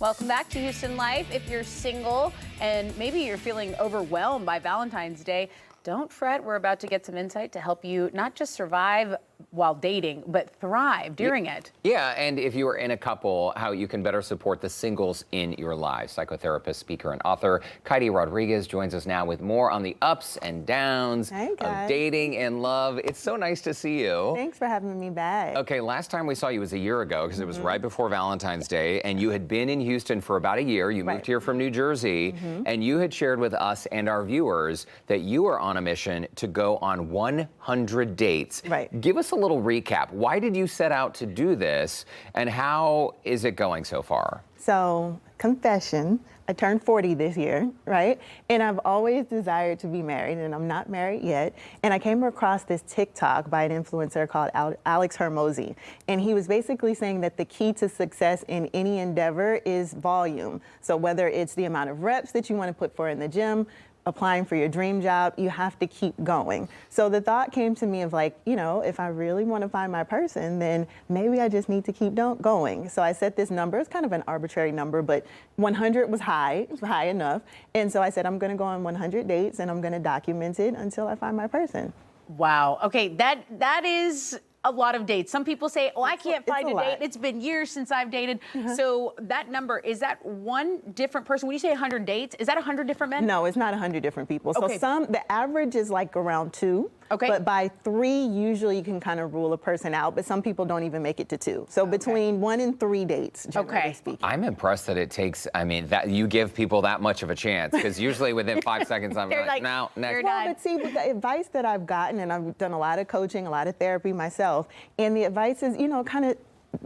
Welcome back to Houston Life. If you're single and maybe you're feeling overwhelmed by Valentine's Day, don't fret. We're about to get some insight to help you not just survive while dating, but thrive during it. Yeah, and if you are in a couple, how you can better support the singles in your lives. Psychotherapist, speaker, and author Kaity Rodriguez joins us now with more on the ups and downs of dating and love. It's so nice to see you. Thanks for having me back. Okay, last time we saw you was a year ago because it was right before Valentine's Day, and you had been in Houston for about a year. You moved here from New Jersey, and you had shared with us and our viewers that you are on a mission to go on 100 dates. Give us a little recap. Why did you set out to do this, and how is it going so far? So, confession, I turned 40 this year, right? And I've always desired to be married, and I'm not married yet. And I came across this TikTok by an influencer called Alex Hermosi. And he was basically saying that the key to success in any endeavor is volume. So whether it's the amount of reps that you want to put for in the gym, applying for your dream job, you have to keep going. So the thought came to me of like, you know, if I really want to find my person, then maybe I just need to keep going. So I set this number. It's kind of an arbitrary number, but 100 was high. It was high enough. And so I said, I'm going to go on 100 dates and I'm going to document it until I find my person. Wow. Okay, that is a lot of dates. Some people say, oh, I can't find a date. It's been years since I've dated. So that number, is that one different person? When you say 100 dates, is that 100 different men? No, it's not 100 different people. So the average is like around 2. But by 3, usually you can kind of rule a person out, but some people don't even make it to 2. So between 1 and 3 dates, generally speaking. I'm impressed that it takes, I mean, that you give people that much of a chance, because usually within 5 seconds, I'm like, no, next. Well, but see, with the advice that I've gotten, and I've done a lot of coaching, a lot of therapy myself, and the advice is, you know, kind of,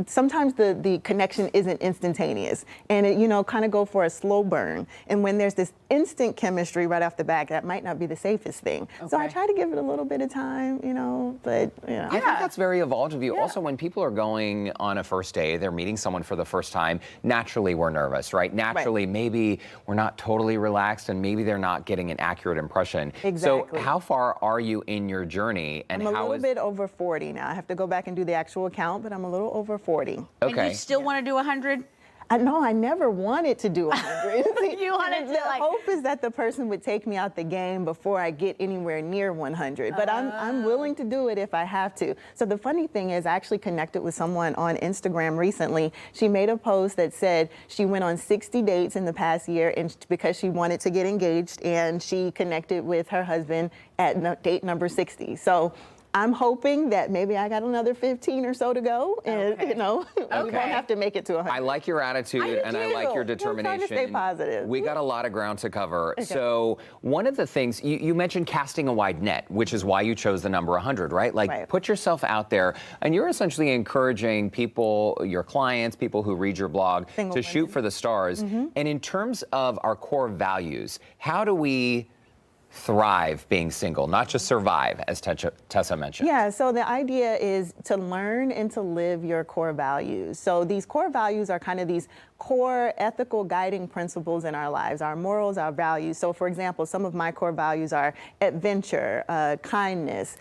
sometimes the connection isn't instantaneous, and it, you know, kind of go for a slow burn. And when there's this instant chemistry right off the back, that might not be the safest thing. So I try to give it a little bit of time, you know, but you know. I think that's very evolved of you. Also, when people are going on a first date, they're meeting someone for the first time, naturally we're nervous, right? Naturally, maybe we're not totally relaxed, and maybe they're not getting an accurate impression. So how far are you in your journey? And I'm a little bit over 40 now. I have to go back and do the actual count, but I'm a little over 40. And you still want to do 100? No, I never wanted to do 100. You wanted to, the hope is that the person would take me out the game before I get anywhere near 100. But I'm willing to do it if I have to. So the funny thing is, I actually connected with someone on Instagram recently. She made a post that said she went on 60 dates in the past year, and because she wanted to get engaged, and she connected with her husband at date number 60. So I'm hoping that maybe I got another 15 or so to go, and you know, we won't have to make it to 100. I like your attitude, and I like your determination. I'm trying to stay positive. We got a lot of ground to cover. So one of the things, you mentioned casting a wide net, which is why you chose the number 100, right? Like, put yourself out there, and you're essentially encouraging people, your clients, people who read your blog, to shoot for the stars. And in terms of our core values, how do we thrive being single, not just survive, as Tessa mentioned? Yeah, so the idea is to learn and to live your core values. So these core values are kind of these core ethical guiding principles in our lives, our morals, our values. So for example, some of my core values are adventure, kindness,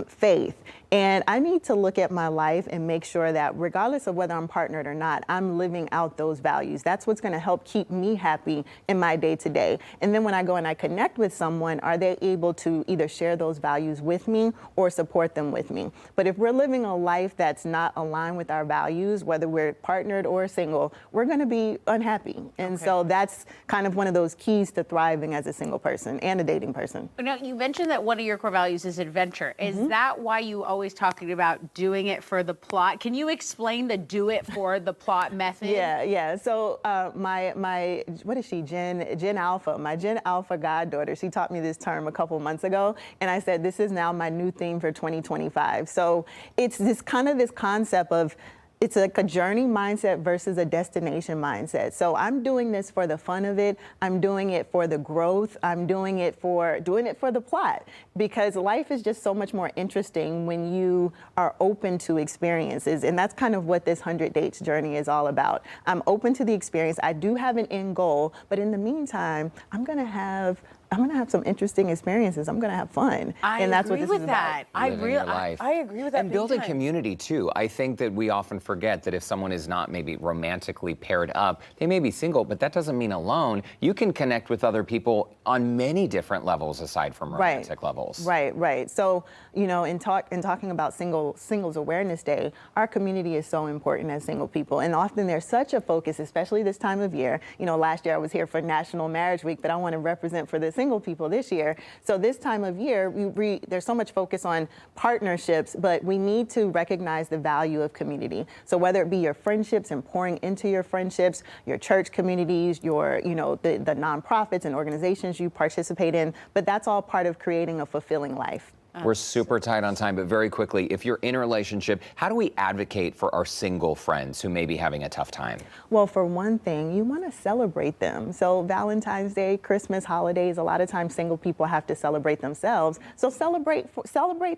faith. And I need to look at my life and make sure that regardless of whether I'm partnered or not, I'm living out those values. That's what's going to help keep me happy in my day to day. And then when I go and I connect with someone, are they able to either share those values with me or support them with me? But if we're living a life that's not aligned with our values, whether we're partnered or single, we're going to be unhappy. And so that's kind of one of those keys to thriving as a single person and a dating person. Now, you mentioned that one of your core values is adventure. Is that why you always talking about doing it for the plot? Can you explain the do it for the plot method? Yeah. So my what is she, Gen Alpha, my Gen Alpha goddaughter, she taught me this term a couple months ago, and I said, this is now my new theme for 2025. So it's this concept of, it's like a journey mindset versus a destination mindset. So I'm doing this for the fun of it. I'm doing it for the growth. I'm doing it for the plot, because life is just so much more interesting when you are open to experiences. And that's kind of what this 100 dates journey is all about. I'm open to the experience. I do have an end goal, but in the meantime, I'm gonna have I'm going to have some interesting experiences. I'm going to have fun. And that's what this is about. I Living your life. I agree with that. And building community too. I think that we often forget that if someone is not maybe romantically paired up, they may be single, but that doesn't mean alone. You can connect with other people on many different levels aside from romantic levels. Right. So, you know, in talking about Singles Awareness Day, our community is so important as single people. And often there's such a focus, especially this time of year. You know, last year I was here for National Marriage Week, but I want to represent for the single people this year. So this time of year, there's so much focus on partnerships, but we need to recognize the value of community. So whether it be your friendships and pouring into your friendships, your church communities, your, you know, the nonprofits and organizations you participate in, but that's all part of creating a fulfilling life. We're super tight on time, but very quickly, if you're in a relationship, how do we advocate for our single friends who may be having a tough time? Well, for one thing, you want to celebrate them. So Valentine's Day, Christmas, holidays, a lot of times single people have to celebrate themselves. So celebrate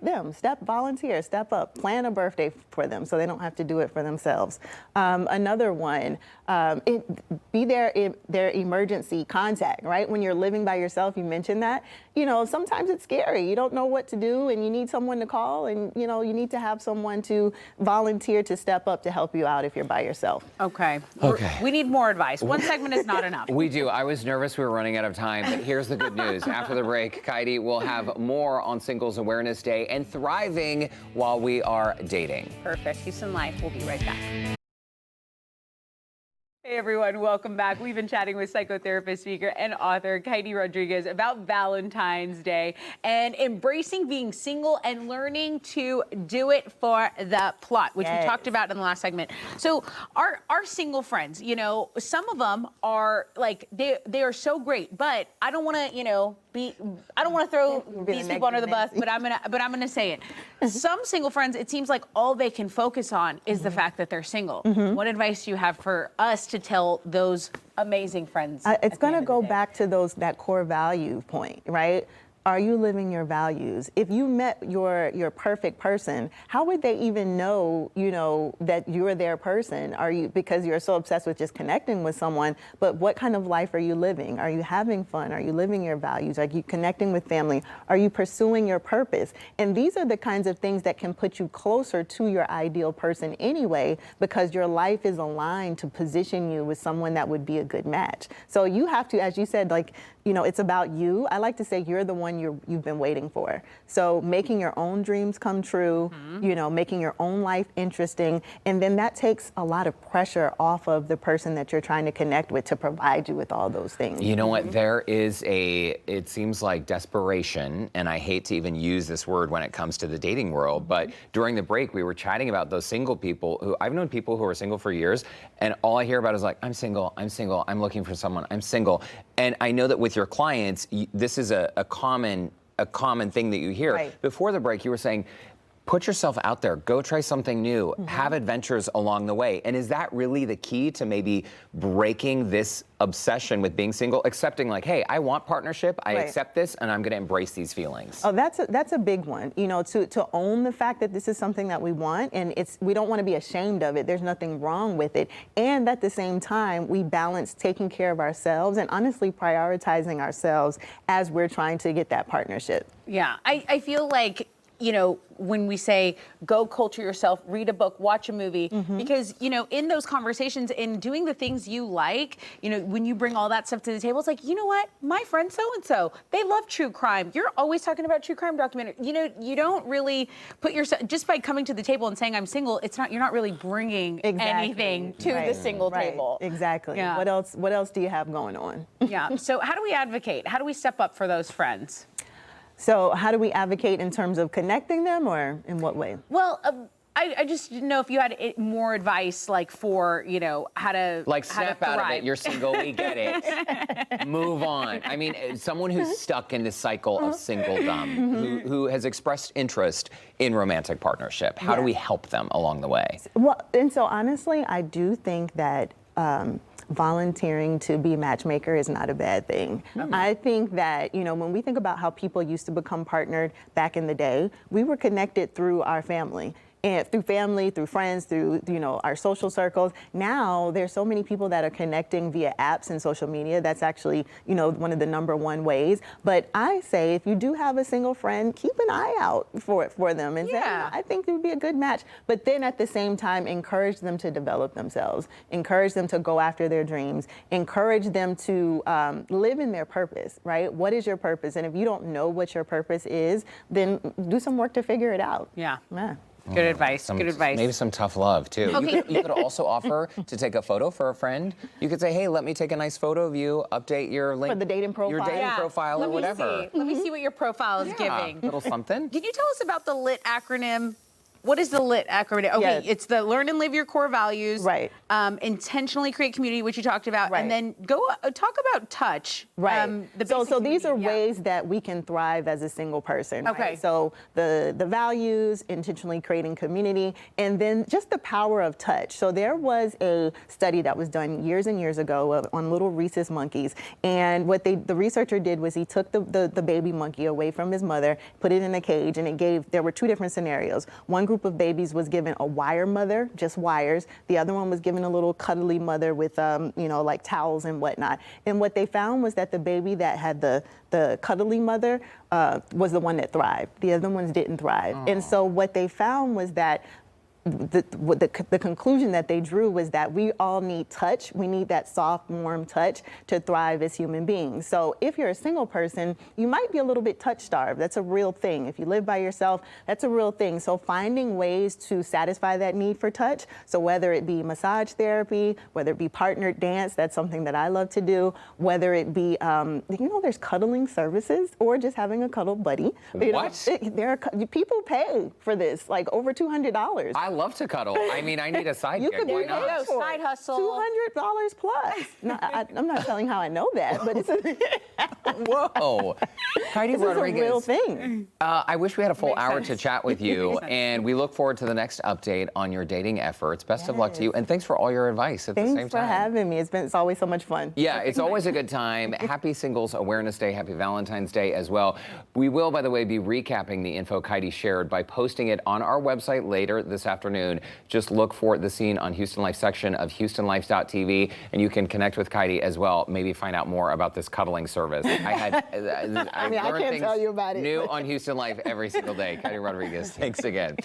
them. Volunteer, step up, plan a birthday for them so they don't have to do it for themselves. Another one, be their emergency contact, right? When you're living by yourself, you mentioned that. You know, sometimes it's scary. You don't know what to do and you need someone to call, and you know, you need to have someone to volunteer to step up to help you out if you're by yourself. Okay. We need more advice. One segment is not enough. We do. I was nervous we were running out of time, but here's the good news. After the break, Kaity will have more on Singles Awareness Day and thriving while we are dating. Perfect. Houston Life. We'll be right back. Hey everyone, welcome back. We've been chatting with psychotherapist, speaker, and author Kaity Rodriguez about Valentine's Day and embracing being single and learning to do it for the plot, which we talked about in the last segment. So our single friends, you know, some of them are like, they are so great, but I don't want to, you know, I don't want to throw these people under the bus, but I'm gonna say it. Some single friends, it seems like all they can focus on is the fact that they're single. What advice do you have for us to tell those amazing friends? It's going to go back to that core value point, right? Are you living your values? If you met your perfect person, how would they even know, you know, that you're their person? Because you're so obsessed with just connecting with someone, but what kind of life are you living? Are you having fun? Are you living your values? Are you connecting with family? Are you pursuing your purpose? And these are the kinds of things that can put you closer to your ideal person anyway, because your life is aligned to position you with someone that would be a good match. So you have to, as you said, like, you know, it's about you. I like to say you're the one you've been waiting for. So making your own dreams come true, you know, making your own life interesting. And then that takes a lot of pressure off of the person that you're trying to connect with to provide you with all those things. You know what? There is it seems like desperation, and I hate to even use this word when it comes to the dating world, but during the break, we were chatting about those single people who, I've known people who are single for years, and all I hear about is like, I'm single, I'm looking for someone, I'm single. And I know that with your clients, this is a common thing that you hear. Right. Before the break, you were saying, put yourself out there, go try something new, have adventures along the way. And is that really the key to maybe breaking this obsession with being single, accepting like, hey, I want partnership, I accept this, and I'm gonna embrace these feelings? Oh, that's a big one. You know, to own the fact that this is something that we want, and we don't wanna be ashamed of it. There's nothing wrong with it. And at the same time, we balance taking care of ourselves and honestly prioritizing ourselves as we're trying to get that partnership. Yeah, I feel like, you know, when we say go culture yourself, read a book, watch a movie, because, you know, in those conversations, in doing the things you like, you know, when you bring all that stuff to the table, it's like, you know what, my friend so-and-so, they love true crime. You're always talking about true crime documentary. You know, you don't really put yourself, just by coming to the table and saying I'm single, you're not really bringing anything to the single table. Exactly. Yeah. What else do you have going on? Yeah, so how do we advocate? How do we step up for those friends? So how do we advocate in terms of connecting them, or in what way? Well, I just didn't know if you had more advice, like for, you know, how to snap out of it. You're single, we get it. Move on. I mean, someone who's stuck in this cycle of singledom, who has expressed interest in romantic partnership, how do we help them along the way? Well, and so honestly, I do think that volunteering to be a matchmaker is not a bad thing. I think that, you know, when we think about how people used to become partnered back in the day, we were connected through our family. and through family, through friends, through our social circles. Now there's so many people that are connecting via apps and social media. That's actually one of the #1 ways. But I say if you do have a single friend, keep an eye out for them and say, I think it would be a good match. But then at the same time, encourage them to develop themselves, encourage them to go after their dreams, encourage them to live in their purpose, right? What is your purpose? And if you don't know what your purpose is, then do some work to figure it out. Yeah. Good advice. Good advice. Maybe some tough love, too. Okay. You could also offer to take a photo for a friend. You could say, hey, let me take a nice photo of you, update your link. For the dating profile. Your dating profile or whatever. Let me see what your profile is giving. A little something. Can you tell us about the LIT acronym? What is the LIT acronym? Okay, it's the learn and live your core values. Right. Intentionally create community, which you talked about. Right. And then talk about touch. Right. So these are community, ways that we can thrive as a single person. Okay. Right? So the values, intentionally creating community, and then just the power of touch. So there was a study that was done years and years ago on little rhesus monkeys. And what the researcher did was he took the baby monkey away from his mother, put it in a cage, and there were 2 different scenarios. One group of babies was given a wire mother, just wires. The other one was given a little cuddly mother with, like towels and whatnot. And what they found was that the baby that had the cuddly mother was the one that thrived. The other ones didn't thrive. Aww. And so what they found was that the conclusion that they drew was that we all need touch. We need that soft, warm touch to thrive as human beings. So if you're a single person, you might be a little bit touch starved. That's a real thing. If you live by yourself, that's a real thing. So finding ways to satisfy that need for touch. So whether it be massage therapy, whether it be partnered dance, that's something that I love to do. Whether it be, there's cuddling services or just having a cuddle buddy. What? People pay for this, like over $200. I love to cuddle. I mean, I need a side gig. Why not? Side hustle. $200 plus. No, I'm not telling how I know that, but it's Whoa. Kaity Rodriguez. Is a real thing. I wish we had a full hour to chat with you, and we look forward to the next update on your dating efforts. Best of luck to you, and thanks for all your advice at the same time. Thanks for having me. It's always so much fun. Yeah, it's always a good time. Happy Singles Awareness Day. Happy Valentine's Day as well. We will, by the way, be recapping the info Kaity shared by posting it on our website later this afternoon. Just look for the Scene on Houston Life section of HoustonLife.tv, and you can connect with Kaity as well. Maybe find out more about this cuddling service. I can't tell you about it. New on Houston Life every single day. Kaity Rodriguez, thanks again.